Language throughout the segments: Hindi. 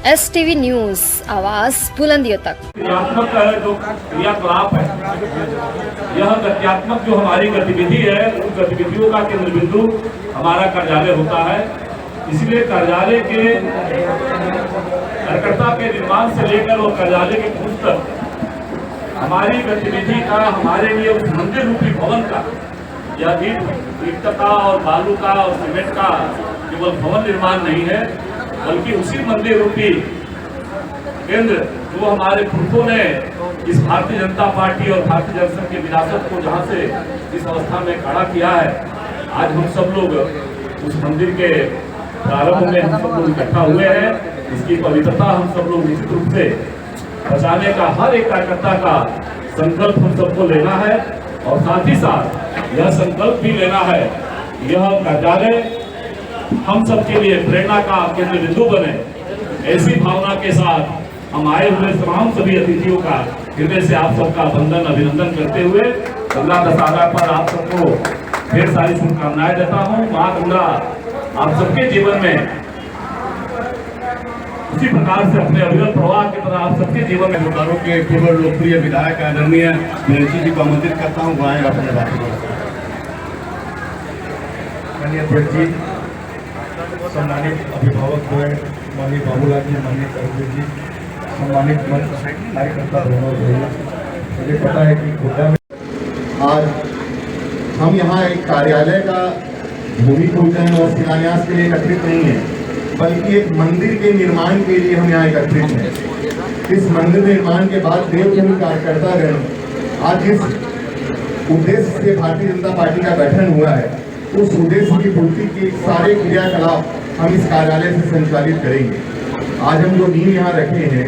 STV न्यूज, आवाज बुलंदियों तक। क्रियात्मक जो क्रियाकलाप है, यह गत्यात्मक जो हमारी गतिविधि है, उन गतिविधियों का केंद्र बिंदु हमारा कार्यालय होता है। इसलिए कार्यालय के कार्यकर्ता के निर्माण से लेकर और कार्यालय के पहुंच तक हमारी गतिविधि का, हमारे लिए उस मंदिर रूपी भवन का, यह ईंट का और बालू का और सीमेंट का केवल भवन निर्माण नहीं है, बल्कि उसी मंदिर रूपी केंद्र जो हमारे पुरखों ने इस भारतीय जनता पार्टी और भारतीय जनसंघ की विरासत को जहां से इस अवस्था में खड़ा किया है, आज हम सब लोग उस मंदिर के प्रारंभ में हम सब लोग इकट्ठा हुए हैं। इसकी पवित्रता हम सब लोग निश्चित रूप से बचाने का हर एक कार्यकर्ता का संकल्प हम सबको लेना है और साथ ही साथ यह संकल्प भी लेना है, यह कार्यालय हम सबके लिए प्रेरणा का केंद्र बिंदु बने। ऐसी भावना के साथ हम आए हुए तमाम सभी अतिथियों का हृदय से आप सबका वंदन अभिनंदन करते हुए गंगा दशहरा पर आप सबको ढेर सारी शुभकामनाएं देता हूँ। माँ गंगा आप सबके जीवन में उसी प्रकार से अपने अविरल प्रवाह की तरह आप सबके जीवन में बोकारो के पूर्व लोकप्रिय विधायक आदरणीय मीनाक्षी जी को आमंत्रित करता हूँ। वहाँ अपने बात जी, सम्मानित अभिभावक जो है माननीय बाबूलाल जी, माननीय तरबूज जी, सम्मानित कार्यकर्ता मुझे पता है कि खुदा में आज हम यहाँ एक कार्यालय का भूमि पूजन और शिलान्यास के लिए एकत्रित नहीं है, बल्कि एक मंदिर के निर्माण के लिए हम यहाँ एकत्रित हैं। इस मंदिर निर्माण के बाद देवभूमि कार्यकर्तागण आज जिस उद्देश्य से भारतीय जनता पार्टी का गठन हुआ है, उस उद्देश्य की पूर्ति के सारे क्रियाकलाप हम इस कार्यालय से संचालित करेंगे। आज हम जो नींव यहाँ रखे हैं,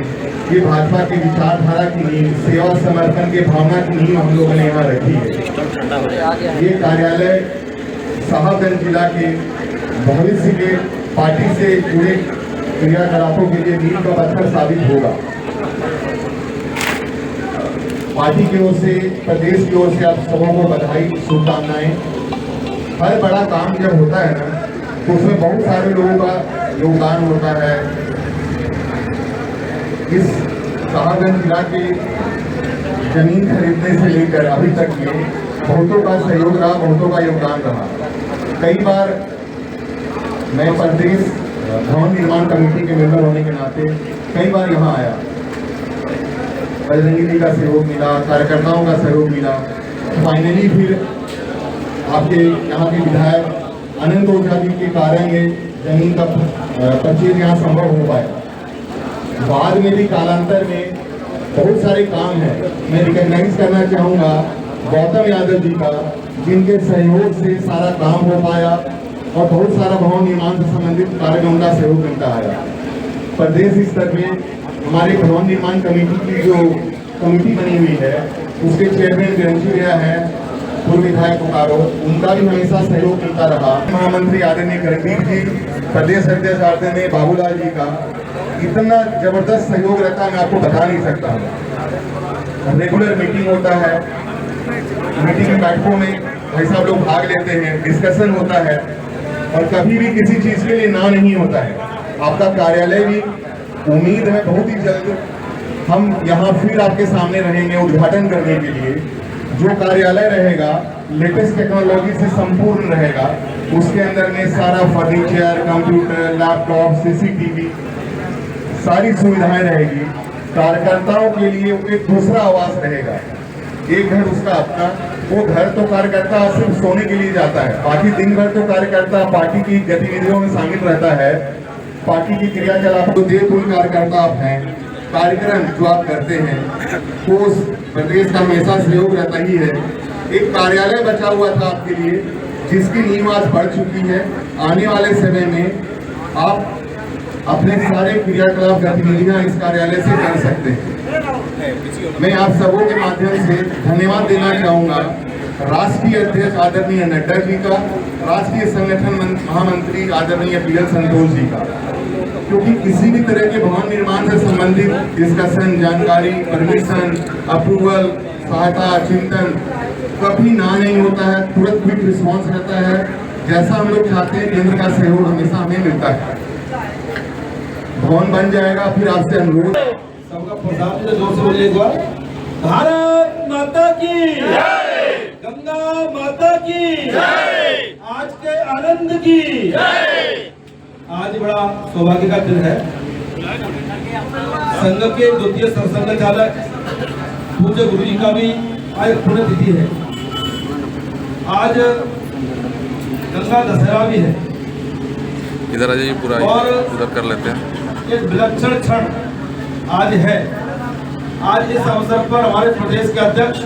ये भाजपा की विचारधारा की नींव, सेवा समर्पण के भावना की नींव हम लोगों ने यहाँ रखी है। ये कार्यालय साहबगंज जिला के भविष्य के पार्टी से जुड़े क्रियाकलापों के लिए नींव का पत्थर साबित होगा। पार्टी की ओर से, प्रदेश की ओर से आप सबों को बधाई, शुभकामनाएं। हर बड़ा काम जब होता है ना, तो उसमें बहुत सारे लोगों का योगदान होता है। इस साहबगंज जिला के जमीन खरीदने से लेकर अभी तक में बहुतों का सहयोग रहा, बहुतों का योगदान रहा। कई बार मैं प्रदेश भवन निर्माण कमेटी के मेंबर होने के नाते कई बार यहाँ आया, बजरंगी जी का सहयोग मिला, कार्यकर्ताओं का सहयोग मिला। फाइनली फिर आपके यहाँ के विधायक अनंत ओझा जी के कारण ये जमीन का परचेज यहाँ संभव हो पाया। बाद में भी कालांतर में बहुत सारे काम हैं। मैं रिकॉग्नाइज करना चाहूँगा गौतम यादव जी का, जिनके सहयोग से सारा काम हो पाया और बहुत सारा भवन निर्माण से संबंधित कार्यक्रम का सहयोग मिलता आया। प्रदेश स्तर में हमारे भवन निर्माण कमेटी की जो कमेटी बनी हुई है, उसके चेयरमैन वीरेंद्र है, पूर्व विधायक बोकारो, उनका भी हमेशा सहयोग मिलता रहा। महामंत्री आदरणीय करणदीप जी, प्रदेश अध्यक्ष आदरणीय बाबूलाल जी का इतना जबरदस्त सहयोग रहता है, मैं आपको बता नहीं सकता हूँ। रेगुलर मीटिंग होता है, मीटिंग की बैठकों में भाई साहब लोग भाग लेते हैं, डिस्कशन होता है और कभी भी किसी चीज के लिए ना नहीं होता है। आपका कार्यालय भी उम्मीद है बहुत ही जल्द हम यहाँ फिर आपके सामने रहेंगे उद्घाटन करने के लिए। जो कार्यालय रहेगा लेटेस्ट टेक्नोलॉजी से संपूर्ण रहेगा, उसके अंदर में सारा फर्नीचर, कंप्यूटर, लैपटॉप, सीसीटीवी, सारी सुविधाएं रहेगी। कार्यकर्ताओं के लिए एक दूसरा आवास रहेगा, एक घर उसका अपना। वो घर तो कार्यकर्ता सिर्फ सोने के लिए जाता है, बाकी दिन भर तो कार्यकर्ता पार्टी की गतिविधियों में शामिल रहता है, पार्टी की क्रियाकलाप। तो देवभूमि कार्यकर्ता आप हैं, कार्यक्रम जो आप करते हैं, तो उस प्रदेश का हमेशा सहयोग रहता ही है। एक कार्यालय बचा हुआ था आपके लिए, जिसकी नींव आज बढ़ चुकी है। आने वाले समय में आप अपने सारे क्रियाकलाप गतिविधियां इस कार्यालय से कर सकते हैं। मैं आप सबों के माध्यम से धन्यवाद देना चाहूँगा राष्ट्रीय अध्यक्ष आदरणीय नड्डा जी का, राष्ट्रीय संगठन महामंत्री आदरणीय PL संतोष जी का, क्योंकि किसी भी तरह के भवन निर्माण से संबंधित डिस्कशन, जानकारी, परमिशन, अप्रूवल, सहायता, चिंतन कभी ना नहीं होता है, तुरंत क्विक रिस्पॉन्स रहता है। जैसा हम लोग चाहते हैं, केंद्र का सहयोग हमेशा हमें मिलता है। भवन बन जाएगा। फिर आपसे अनुरोध, सबका प्रसाद से जोर से बोलिए एक बार, भारत माता की जय, गंगा माता की जय, आज के आनंद की जय। आज बड़ा सौभाग्य का दिन है। संघ के द्वितीय सरसंघ चालक पूज्य गुरु जी का भी आज पुण्यतिथि है। आज गंगा दशहरा भी है। इधर आ जाइए, पूरा और उधर कर लेते हैं। एक विलक्षण क्षण आज है। आज इस अवसर पर हमारे प्रदेश के अध्यक्ष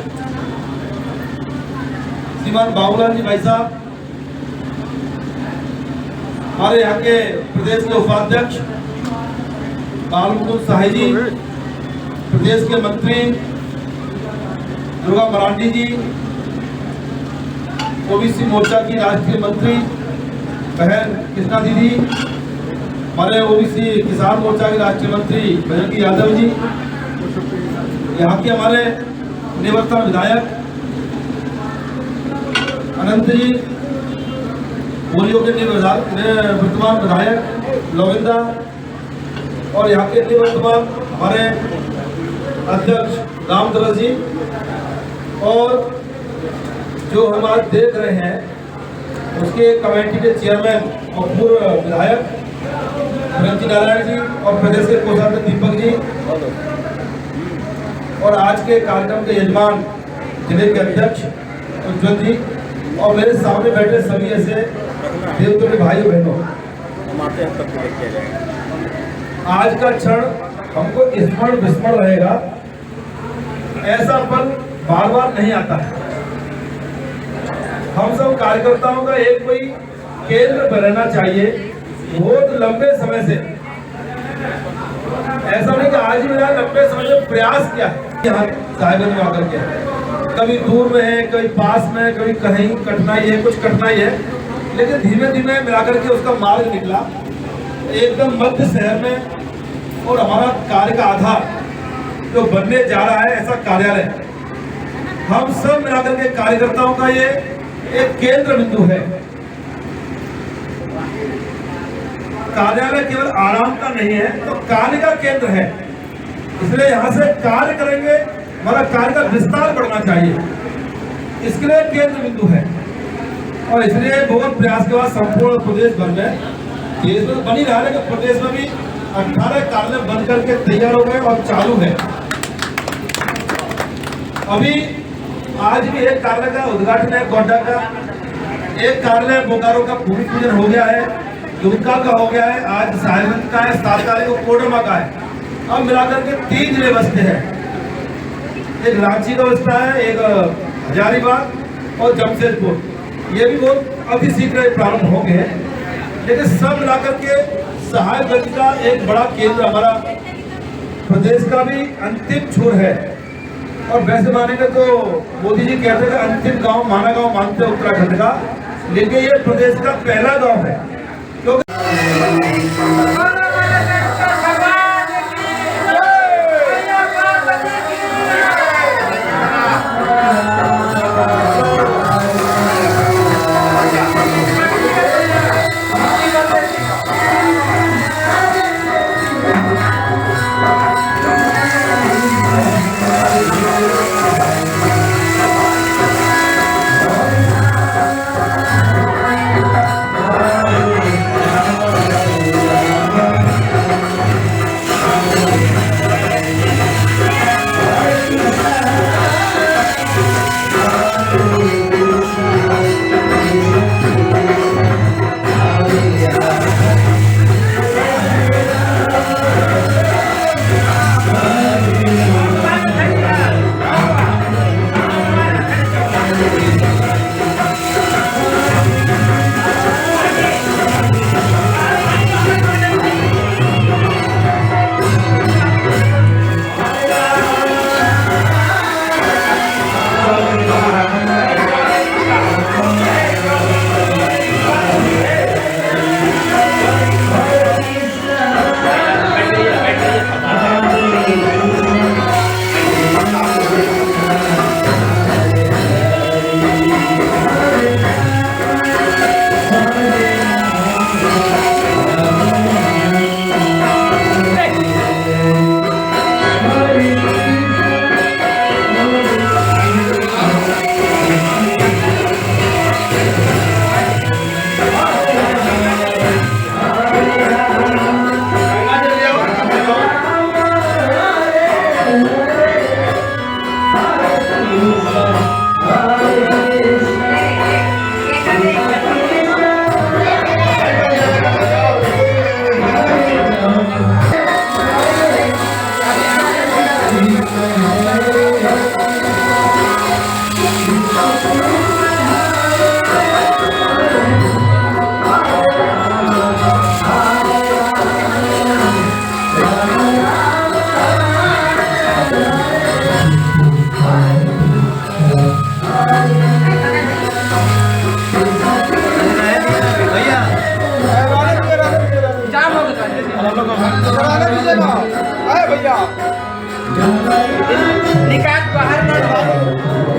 श्रीमान बाबूलाल जी भाई साहब, हमारे यहाँ के प्रदेश के उपाध्यक्ष बालमुकुंद साही जी, प्रदेश के मंत्री दुर्गा मरांडी जी, ओबीसी मोर्चा की राष्ट्रीय मंत्री बहन कृष्णा दीदी, हमारे ओबीसी किसान मोर्चा के राष्ट्रीय मंत्री बजरंगी यादव जी, यहाँ के हमारे निवर्तमान विधायक अनंत जी, बोलियो के निवर्तमान विधायक लोविंदा, और यहाँ के निवर्तमान हमारे अध्यक्ष रामदरस जी, और जो हम आज देख रहे हैं उसके कमेटी के चेयरमैन और पूर्व विधायक रंजी नारायण जी, और प्रदेश के कोषाध्यक्ष दीपक जी, और आज के कार्यक्रम के यजमान जिले के अध्यक्ष उज्जवल जी, और मेरे सामने बैठे सभी ऐसे देवतुल्य भाई बहनों। आज का क्षण हमको स्मरण विस्मरण रहेगा। ऐसा पल बार बार नहीं आता है। हम सब कार्यकर्ताओं का एक कोई केंद्र पर रहना चाहिए बहुत लंबे समय से। ऐसा नहीं कि आज ही मेरा लंबे समय से प्रयास किया है यहाँ साहिबगंज में आकर के। कभी दूर में है, कभी पास में, कभी कहीं कठिनाई है, कुछ कठिनाई है, लेकिन धीमे धीमे मिलाकर के उसका मार्ग निकला एकदम मध्य शहर में। और हमारा कार्य का आधार जो बनने जा रहा है ऐसा कार्यालय, हम सब मिलाकर के कार्यकर्ताओं का ये एक केंद्र बिंदु है। कार्यालय केवल आराम का नहीं है, तो कार्य का केंद्र है। इसलिए यहाँ से कार्य करेंगे, हमारा कार्य का विस्तार बढ़ना चाहिए, इसके लिए केंद्र बिंदु है। और इसलिए बहुत प्रयास के बाद संपूर्ण प्रदेश भर में, देश में बनी रहा है कि प्रदेश में भी 18 कार्यालय बन करके तैयार हो गए और चालू है। अभी आज भी एक कार्यालय का उद्घाटन है गोड्डा का, एक कार्यालय बोकारो का भूमि पूजन हो गया है, दुमका का हो गया है, आज साहिबगंज का है, 7 तारीख को कोडरमा का है। अब मिलाकर के 3 जिले बसते हैं। एक रांची का बसता है, एक हजारीबाग और जमशेदपुर। ये भी बहुत अति शीघ्र प्रारंभ हो गए हैं। लेकिन सब मिलाकर के साहिबगंज का एक बड़ा केंद्र हमारा प्रदेश का भी अंतिम छोर है। और वैसे मानेंगे तो मोदी जी कहते हैं अंतिम गांव माना गांव मानते हैं उत्तराखंड का, लेकिन ये प्रदेश का पहला गांव है। तो भैया निकाल बाहर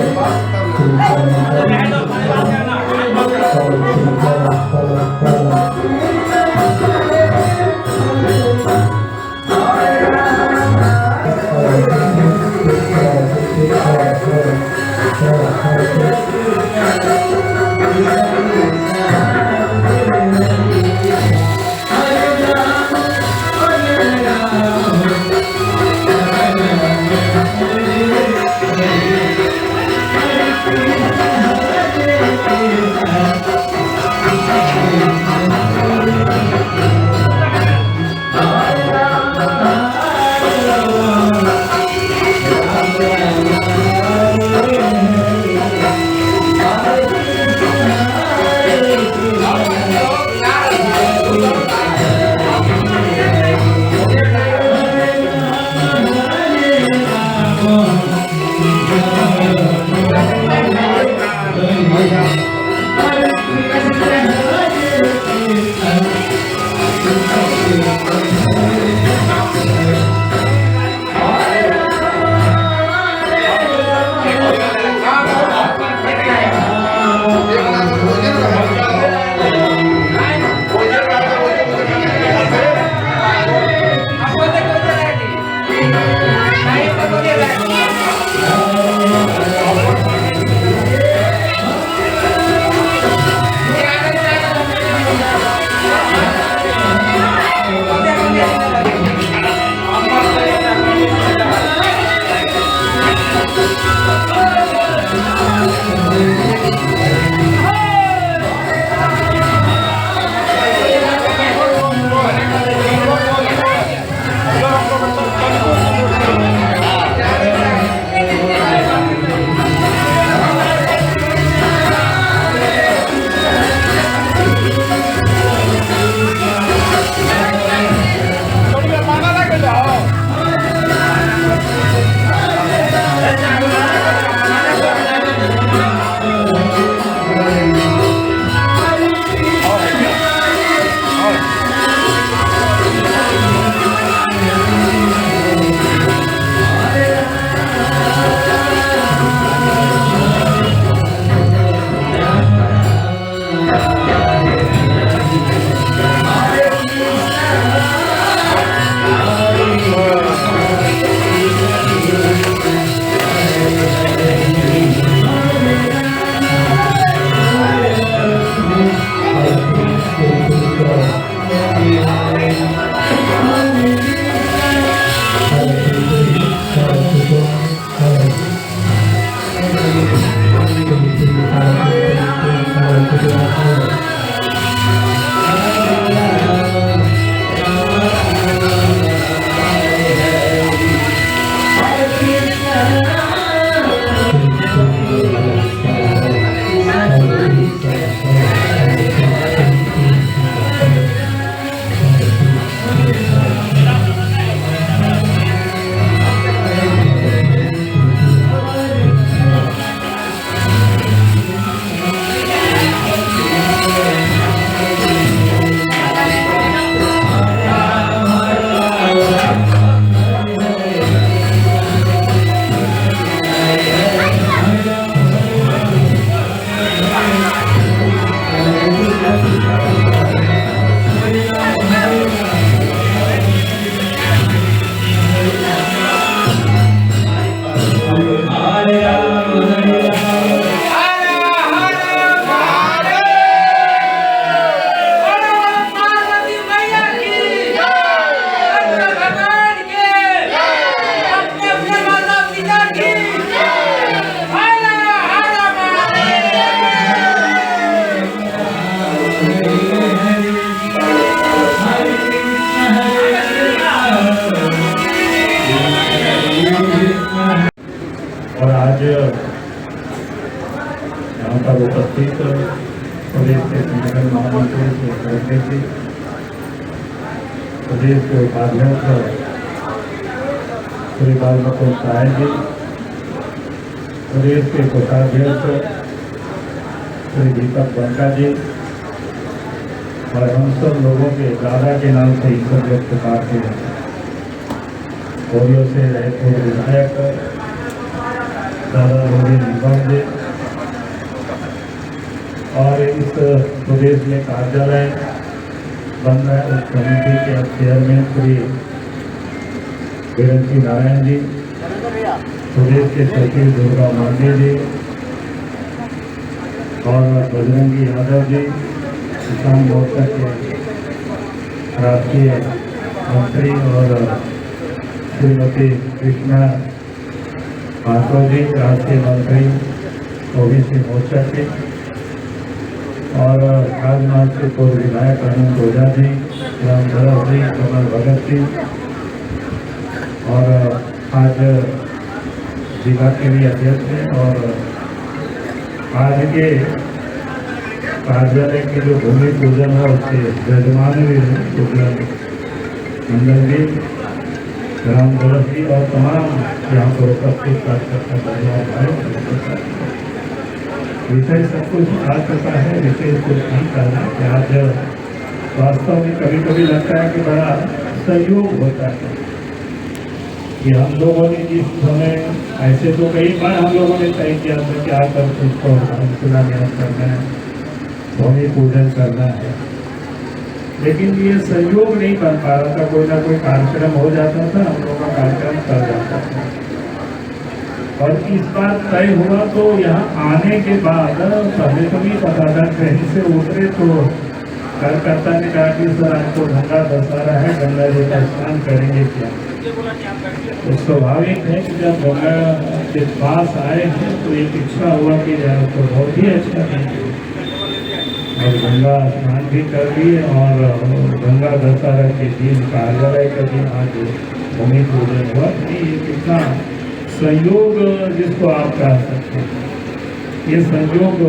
यहाँ पर उपस्थित प्रदेश के संगठन महामंत्री श्री खड़गे जी, प्रदेश के उपाध्यक्ष श्री बाल मुकुंद साय जी, प्रदेश के कोषाध्यक्ष श्री दीपक बनका जी, और हम सब लोगों के दादा के नाम से ईश्वर व्यक्त करते हैं। पोलियो से पूर्व विधायक दादा रोहित निगम जी और इस प्रदेश में कार्यालय बन रहा है उस कमेटी के चेयरमैन श्री वीरेंद्र नारायण जी, प्रदेश के सचिव दुर्गा मांडे जी और बजरंगी यादव जी, किसान मोर्चा के राष्ट्रीय मंत्री और श्रीमती कृष्णा माथुर जी, राष्ट्रीय मंत्री ओबीसी मोर्चा के, और राजनाथ से पूर्व विधायक आनंद ओझा जी, राम धरव जी, कमल भगत जी, और आज जिला के भी अध्यक्ष हैं और आज के कार्यालय के जो भूमि पूजन है उसके यजमान भी हैं मंडल जी, राम धरव जी और तमाम यहाँ पर उपस्थित कार्यकर्ता भाई। विषय सब कुछ आ चुका है, विषय कुछ नहीं करना कि आज वास्तव में कभी कभी लगता है कि बड़ा सहयोग होता है कि हम लोगों ने जिस समय ऐसे तो कई बार हम लोगों ने तय किया था कि आकर उसको शिलान्यास करना है, भूमि पूजन करना है, लेकिन ये सहयोग नहीं बन पा रहा था। कोई ना कोई कार्यक्रम हो जाता था, हम लोगों का कार्यक्रम कर जाता था। और इस बार तय हुआ तो यहाँ आने के बाद पहले तो नहीं पता था, कहीं से उतरे तो कार्यकर्ता ने कहा कि सर आपको गंगा दशहरा है, गंगा जी का स्नान करेंगे क्या? तो स्वाभाविक है कि जब गंगा के पास आए हैं तो एक इच्छा हुआ कि यार तो बहुत ही अच्छा है और गंगा स्नान भी कर लिए और गंगा दशहरा के दिन कार्यालय का दिन आज भूमि पूजन हुआ। ये कितना संयोग जिसको आप कह सकते हैं, ये संयोग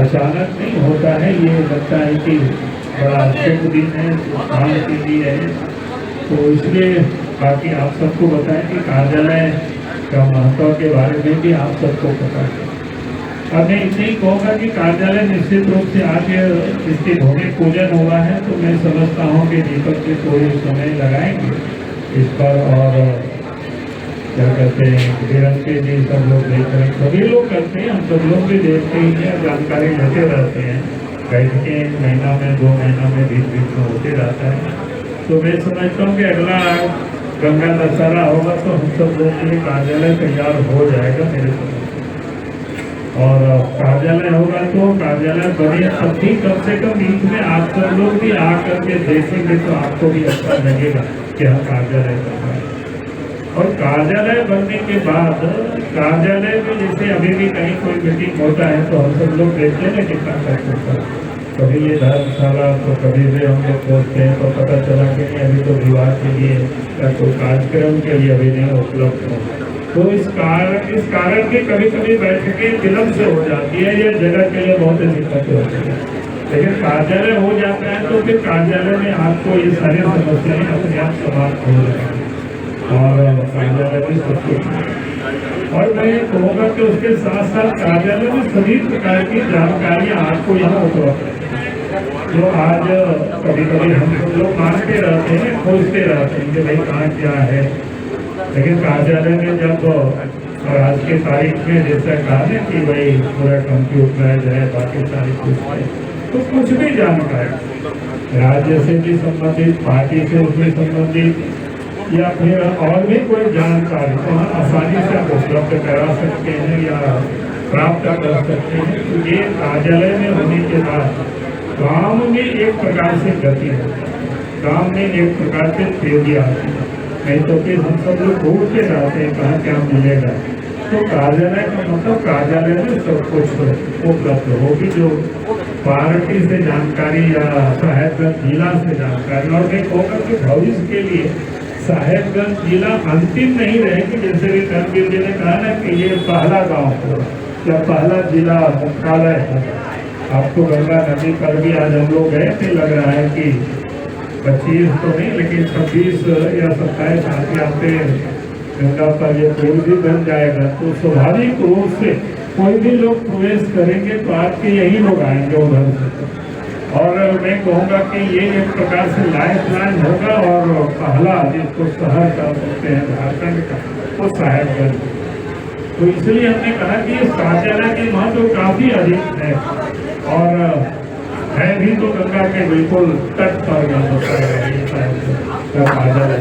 अचानक नहीं होता है, ये लगता है कि बड़ा शुभ दिन है, काम के लिए है। तो इसलिए बाकी आप सबको बताएं कि कार्यालय का महत्व के बारे में भी आप सबको पता है। अब मैं इसे ही कहूँगा कि कार्यालय निश्चित रूप से आज इसके भूमि पूजन हुआ है तो मैं समझता हूँ कि दीपक जी कोई समय लगाएंगे इस पर और क्या कहते हैं वीरेंद्र जी सब लोग देख रहे हैं, सभी लोग करते हैं, हम सब लोग भी देखते ही हैं, जानकारी लेते रहते हैं, बैठकें महीना में 2 महीना में बीच में होते रहता है। तो मैं समझता हूँ कि अगला गंगा दशहरा होगा तो हम सब लोग के लिए कार्यालय तैयार हो जाएगा मेरे समझ, और कार्यालय होगा तो कार्यालय बने तब भी कम से कम बीच में आप सब लोग भी आकर के देखेंगे तो आपको भी अच्छा लगेगा कि हाँ कार्यालय बन रहा है। और कार्यालय बनने के बाद कार्यालय में जैसे अभी भी कहीं कोई मीटिंग होता है तो हम सब लोग देखते हैं कितना खर्च होता है, कभी ये धर्मशाला तो कभी भी हम लोग सोचते हैं तो पता चला कि अभी तो विवाह के लिए या कोई कार्यक्रम के लिए अभी नहीं उपलब्ध हो। तो इस कारण की कभी कभी बैठकें विलम्ब से हो जाती है, ये जगह के लिए बहुत दिक्कत होती है, लेकिन कार्यालय हो जाता है तो फिर कार्यालय में आपको ये सारी समस्याएं अपने आप समाप्त हो जाएंगी और कार्यालय में सब कुछ। और मैं ये कहूँगा कि उसके साथ साथ कार्यालय में सभी प्रकार की जानकारियाँ आपको यहाँ उपलब्ध है, जो आज कभी कभी हम लोग मांगते रहते हैं, खोजते रहते हैं कि भाई कहाँ क्या है, लेकिन कार्यालय में जब और आज के तारीख में जैसा कहा है कि भाई पूरा कंप्यूटराइज है, बाकी सारी कुछ है, तो कुछ भी जानकारी राज्य से भी संबंधित, पार्टी से भी संबंधित या फिर और भी कोई जानकारी तो हम आसानी से आप उपलब्ध करा सकते हैं या प्राप्त कर सकते हैं। तो ये कार्यालय में होने के बाद काम में एक प्रकार से गति होती है, काम में एक प्रकार से तेजी आती है, नहीं तो फिर हम सब लोग ढूंढते रहते हैं कहाँ क्या मिलेगा। तो कार्यालय का मतलब कार्यालय में सब कुछ उपलब्ध होगी, जो पार्टी से जानकारी या साहेबगंज जिला से जानकारी। और मैं कहूँगा कि भविष्य के लिए साहेबगंज जिला अंतिम नहीं रहेगी, जैसे कि कर्नवीर जी ने कहा ना कि ये पहला गांव होगा या पहला जिला मुख्यालय होगा। आपको गंगा नदी पर भी आज हम लोग गए थे, लग रहा है कि 25 तो नहीं लेकिन 26 या 27 आते गंगा पर ये पुल भी बन जाएगा। तो स्वाभाविक रूप से कोई भी लोग प्रवेश करेंगे तो आपके यही लोग आएंगे उधर से, और मैं कहूँगा कि ये एक प्रकार से लाइफ लाइन होगा और पहला जिसको शहर का बोलते हैं झारखंड का वो साहेबगंज। तो इसलिए हमने कहा कि ये शौचालय के महत्व काफी अधिक है और है भी तो गंगा के बिल्कुल तट पर शौचालय।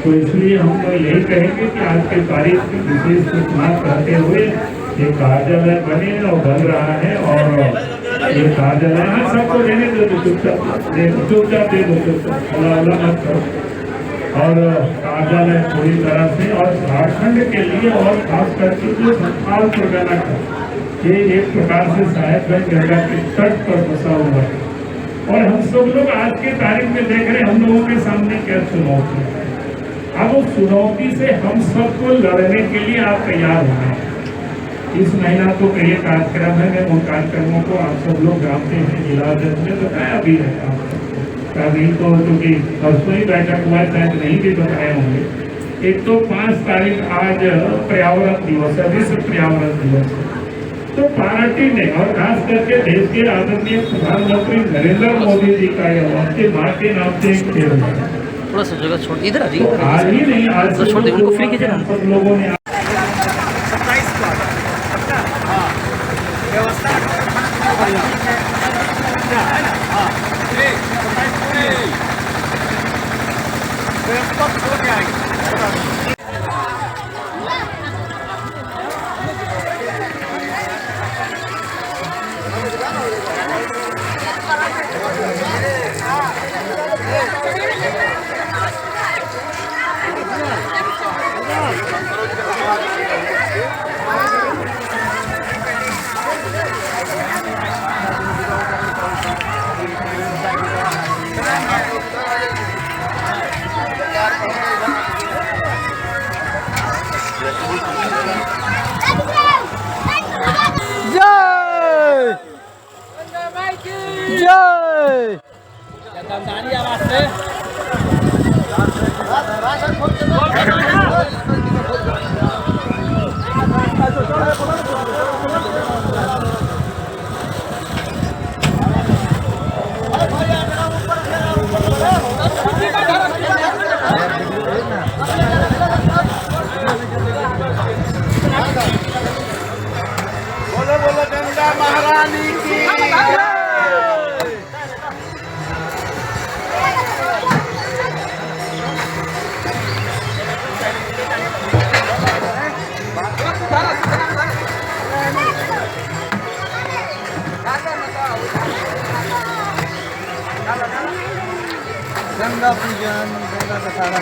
तो इसलिए हम तो यही कहेंगे कि आज के तारीख की विशेष सूचना करते हुए ये कार्यालय बने और बन रहा है और ये कार्यालय है सबको देने दो, चुपचाप दे दो, अल्लाह मत करो। और कार्यालय पूरी तरह से और झारखंड के लिए और खास करके जो संथाल परगना का ये एक प्रकार से साहेबगंज गंगा के तट पर बसा हुआ है और हम सब लोग आज के तारीख में देख रहे हैं हम लोगों के सामने क्या चुनौती है। अब उस चुनौती से हम सबको लड़ने के लिए आप तैयार हो गए। इस महीना तो कई कार्यक्रम है, मैं उन कार्यक्रमों को आप सब लोग जानते हैं, जिला अध्यक्ष ने बताया भी है अभी तो क्योंकि परसों ही बैठक हुआ शायद नहीं भी बताए होंगे। एक तो 5 तारीख आज पर्यावरण दिवस है, विश्व पर्यावरण दिवस है। तो पार्टी ने और खास करके देश के आदरणीय प्रधानमंत्री नरेंद्र मोदी जी का यह उनके माँ के नाम से एक खेल है। थोड़ा सा जगह छोड़ इधर आ जाइए, तो आज ही नहीं आज तो छोड़ दे उनको फ्री कीजिए ना। सब लोगों ने बोलो गंगा महारानी की गंगा पूजन गंगा का सारा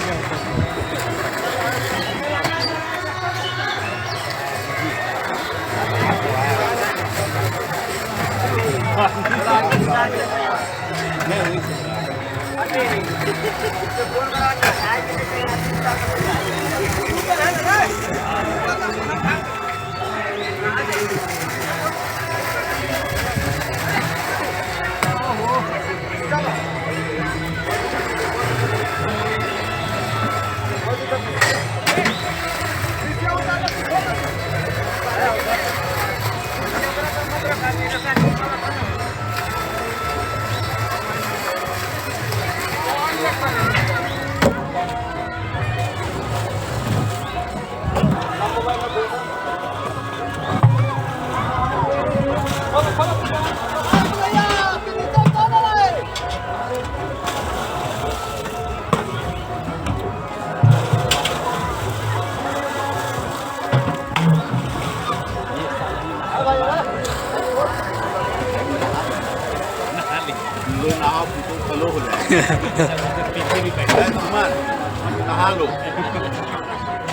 नहा लो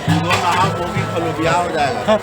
नहा होगी खलो ब्याह हो जाएगा।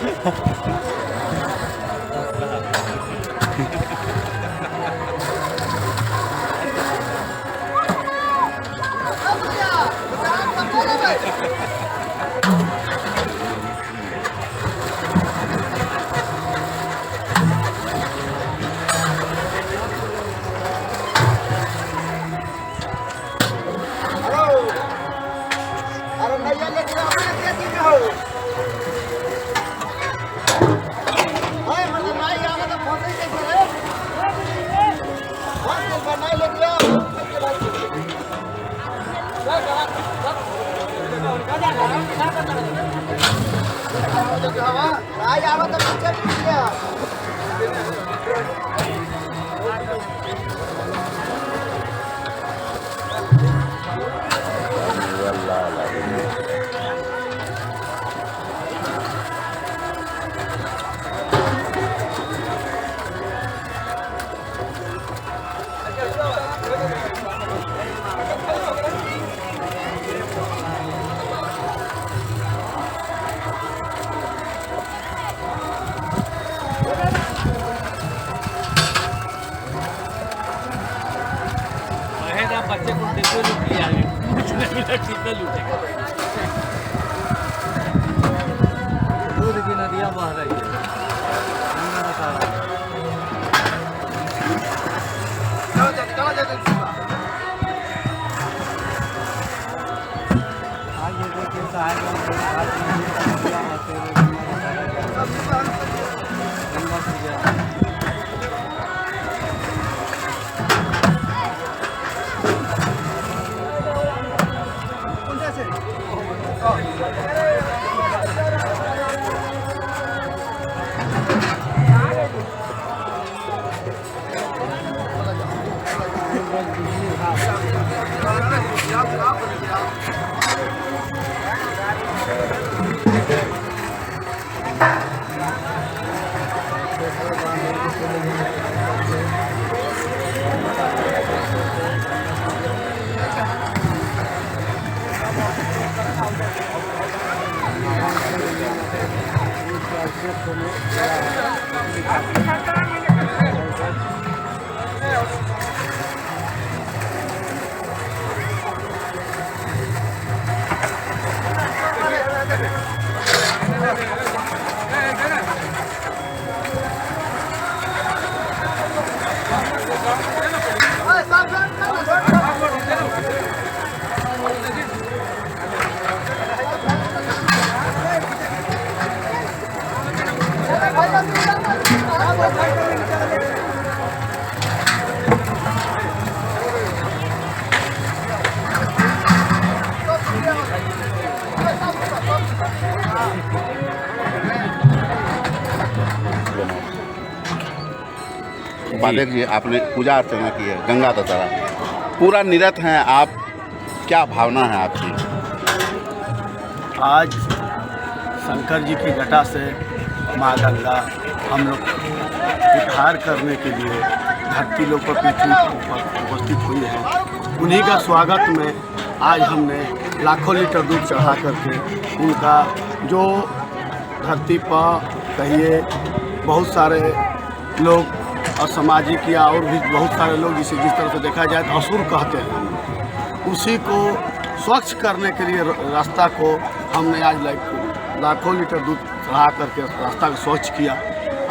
बच्चे को देखो लूट लिया कुछ नहीं मिला कितना लूटेगा। दूध की नदियाँ बह रही है। आगे देखिए बादेव जी, आपने पूजा अर्चना की है, गंगा दशहरा पूरा निरत हैं आप, क्या भावना है आपकी? आज शंकर जी की घटा से माँ गंगा हम लोग उद्धार करने के लिए धरती लोग पर पृथ्वी पर उपस्थित हुई है। उन्हीं का स्वागत में आज हमने लाखों लीटर दूध चढ़ा करके उनका जो धरती पर कहिए बहुत सारे लोग असामाजिक या और भी बहुत सारे लोग जिसे जिस तरह से देखा जाए तो असुर कहते हैं, उसी को स्वच्छ करने के लिए रास्ता को हमने आज लाखों लीटर दूध चढ़ा करके रास्ता को स्वच्छ किया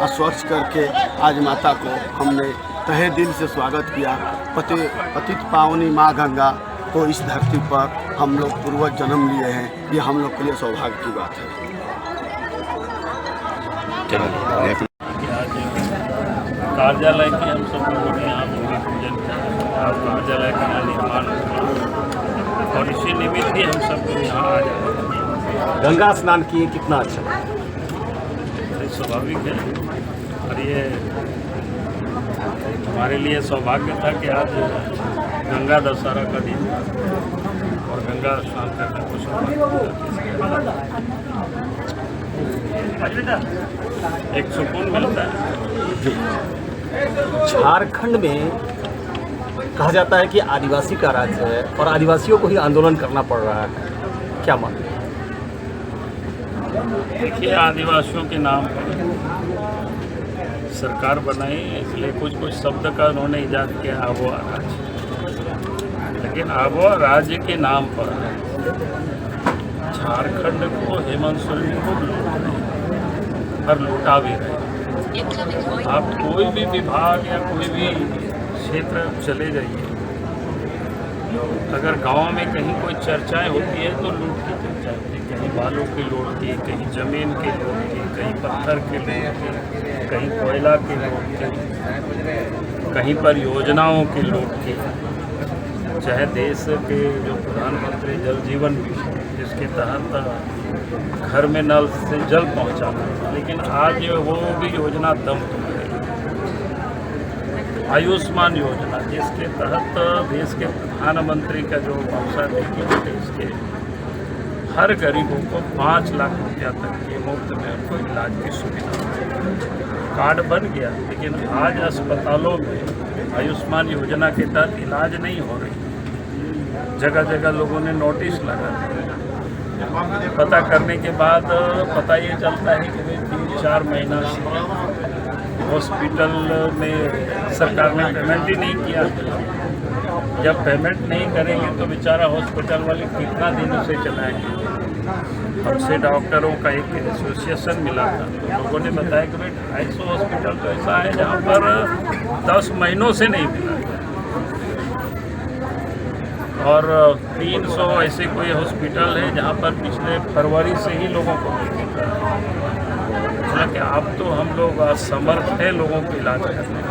और स्वच्छ करके आज माता को हमने तहे दिल से स्वागत किया। पतित पावनी माँ गंगा को इस धरती पर हम लोग पूर्वज जन्म लिए हैं, ये हम लोग के लिए सौभाग्य की बात है। कार्यालय के हम सब लोगों ने यहाँ भूमि पूजन किया और कार्यालय का निर्माण हुआ और इसी निमित्त ही हम सब लोग यहाँ आ जाए। गंगा स्नान किए, कितना अच्छा, स्वाभाविक है। और ये हमारे लिए सौभाग्य था कि आज गंगा दशहरा का दिन और गंगा स्नान करने को एक सुकून मिलता है। झारखंड में कहा जाता है कि आदिवासी का राज्य है और आदिवासियों को ही आंदोलन करना पड़ रहा है, क्या मानते हैं? देखिए, आदिवासियों के नाम पर सरकार बनाई, इसलिए कुछ शब्द का उन्होंने ईजाद किया आबोआ राज्य। लेकिन आबोआ राज्य के नाम पर झारखंड को हेमंत सोरेन को लूट रहे और लूटा भी रहे। आप कोई भी विभाग या कोई भी क्षेत्र चले जाइए, अगर गांव में कहीं कोई चर्चाएं होती है तो लूट की चर्चा होती है। कहीं बालू की लूट की, कहीं जमीन की लूट की, कहीं पत्थर की लूट की, कहीं कोयला की लूट की, कहीं पर योजनाओं की लूट की। चाहे देश के जो प्रधानमंत्री जल जीवन मिशन जिसके तहत घर में नल से जल पहुंचाना, लेकिन आज वो भी योजना दम तोड़ गई। आयुष्मान योजना जिसके तहत देश के प्रधानमंत्री का जो मकसद है कि देश के हर गरीबों को 5 लाख रुपया तक के मुफ्त में उनको इलाज की सुविधा कार्ड बन गया, लेकिन आज अस्पतालों में आयुष्मान योजना के तहत इलाज नहीं हो रही। जगह जगह लोगों ने नोटिस लगा दिया। पता करने के बाद पता ये चलता है कि भाई 3-4 महीना से हॉस्पिटल में सरकार ने पेमेंट ही नहीं किया। जब पेमेंट नहीं करेंगे तो बेचारा हॉस्पिटल वाले कितना दिन से चलाएंगे। हमसे डॉक्टरों का एक एसोसिएशन मिला था, तो लोगों ने बताया कि भाई 250 हॉस्पिटल तो ऐसा है जहाँ पर 10 महीनों से नहीं मिला, और 300 ऐसे कोई हॉस्पिटल है जहाँ पर पिछले फरवरी से ही लोगों को हालांकि अब तो हम लोग असमर्थ है लोगों को इलाज करने में।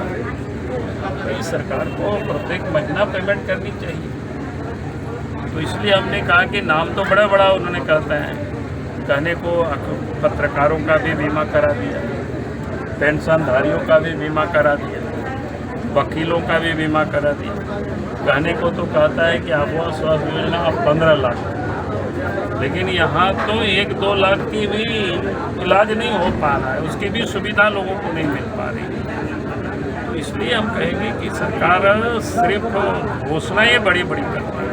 सरकार को प्रत्येक महीना पेमेंट करनी चाहिए। तो इसलिए हमने कहा कि नाम तो बड़ा बड़ा उन्होंने कहते हैं, कहने को पत्रकारों का भी बीमा करा दिया, पेंशनधारियों का भी बीमा करा दिया, वकीलों का भी बीमा करा दिया। कहने को तो कहता है कि आपको स्वास्थ्य योजना अब 15 लाख, लेकिन यहाँ तो 1-2 लाख की भी इलाज नहीं हो पा रहा है, उसकी भी सुविधा लोगों को नहीं मिल पा रही। तो इसलिए हम कहेंगे कि सरकार सिर्फ घोषणाएँ बड़ी बड़ी करती है।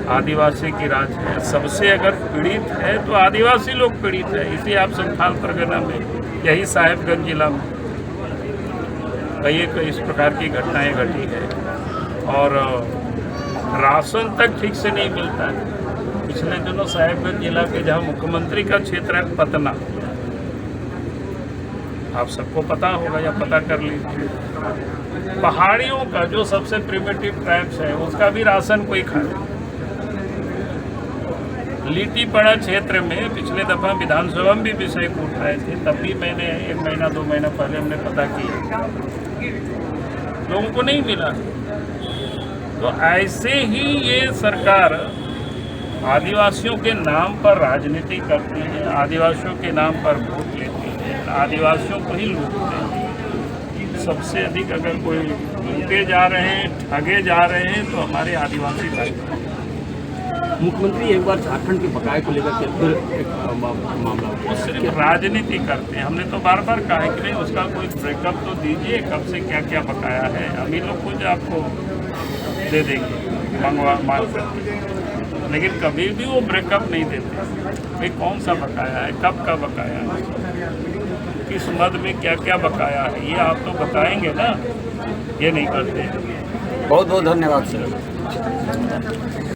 आदिवासी की राज है, सबसे अगर पीड़ित है तो आदिवासी लोग पीड़ित है। इसी आप संथाल परगना में, यही साहेबगंज जिला में कई इस प्रकार की घटनाएं घटी है, और राशन तक ठीक से नहीं मिलता है। पिछले दिनों साहेबगंज जिला के जहां मुख्यमंत्री का क्षेत्र है पतना, आप सबको पता होगा या पता कर लीजिए, पहाड़ियों का जो सबसे प्रिमिटिव ट्राइब्स है उसका भी राशन कोई खा नहीं। लीटीपड़ा क्षेत्र में पिछले दफ़ा विधानसभा में भी विषय को उठाए थे, तब भी मैंने 1 महीना 2 महीना पहले हमने पता किया, लोगों को नहीं मिला। तो ऐसे ही ये सरकार आदिवासियों के नाम पर राजनीति करती है, आदिवासियों के नाम पर वोट लेती है, आदिवासियों को ही लूटते हैं। सबसे अधिक अगर कोई लूटे जा रहे हैं, ठगे जा रहे हैं तो हमारे आदिवासी भाई। मुख्यमंत्री एक बार झारखंड के बकाये को लेकर के फिर एक मामला, वो सिर्फ राजनीति करते हैं। हमने तो बार बार कहा है कि नहीं, उसका कोई ब्रेकअप तो दीजिए, कब से क्या क्या बकाया है, हम ही लोग कुछ आपको दे देंगे मांग करके, लेकिन कभी भी वो ब्रेकअप नहीं देते। भाई कौन सा बकाया है, कब का बकाया है, किस मद में क्या क्या बकाया है, ये आप तो बताएंगे ना, ये नहीं करते। बहुत बहुत धन्यवाद सर।